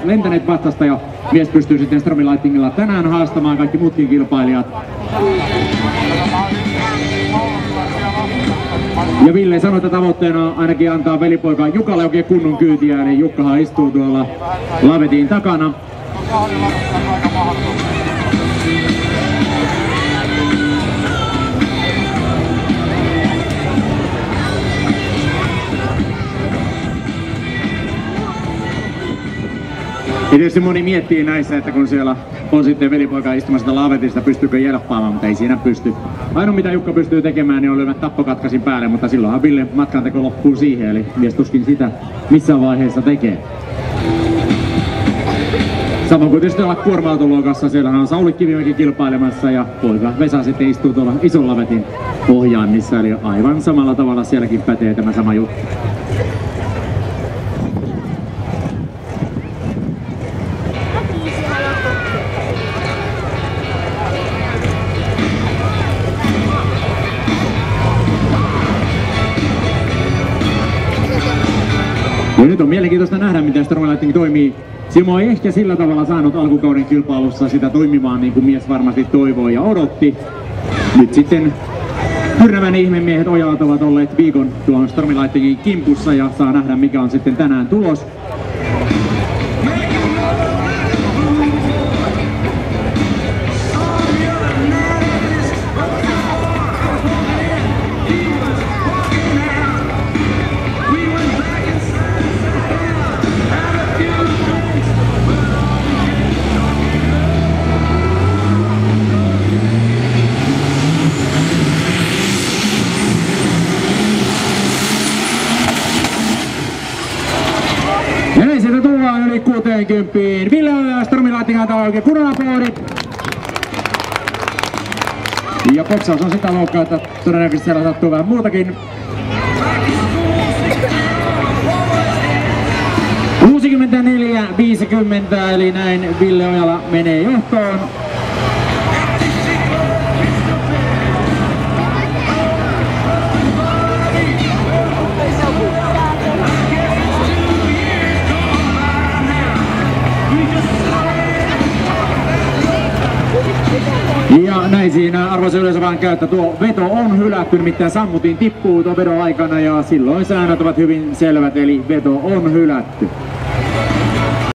lentäneet vastasta ja mies pystyy sitten Stormy Lightningilla tänään haastamaan kaikki muutkin kilpailijat. Ja Ville sanoi, että tavoitteena ainakin antaa velipoika Jukalle oikein kunnon kyytiä, eli Jukkahan istuu tuolla lavetin takana. Tietysti moni miettii näissä, että kun siellä on sitten velipoika istumassa lavetista, pystyykö jelppaamaan, mutta ei siinä pysty. Ainoa mitä Jukka pystyy tekemään, niin on lyödä tappokatkaisin päälle, mutta silloinhan Ville matkanteko loppuu siihen, eli mies tuskin sitä missään vaiheessa tekee. Samoin kuin tietysti olla kuorma-autoluokassa, siellähän on Sauli Kivimäki kilpailemassa ja poika Vesa sitten istuu tuolla ison lavetin ohjaimissa, eli aivan samalla tavalla sielläkin pätee tämä sama juttu. Ja nyt on mielenkiintoista nähdä, miten Stormy Lightning toimii. Simo ei ehkä sillä tavalla saanut alkukauden kilpailussa sitä toimimaan niin kuin mies varmasti toivoi ja odotti. Nyt sitten Kyrnävän ihmemiehet Ojalat ovat olleet viikon tuon Stormy Lightningin kimpussa ja saa nähdä mikä on sitten tänään tulos. Ja näin sieltä tullaan yli 60. Ville ja Stormy Lightning antaa oikein punapoodi. Ja boksaus on sitä luokkaa, että todennäköisesti siellä sattuu vähän muutakin. 64-50, eli näin Ville Ojala menee johtoon. Ja näin siinä arvoisa yleisö vaan käy, että tuo veto on hylätty, nimittäin sammutin tippuu tuon vedon aikana ja silloin säännöt ovat hyvin selvät, eli veto on hylätty.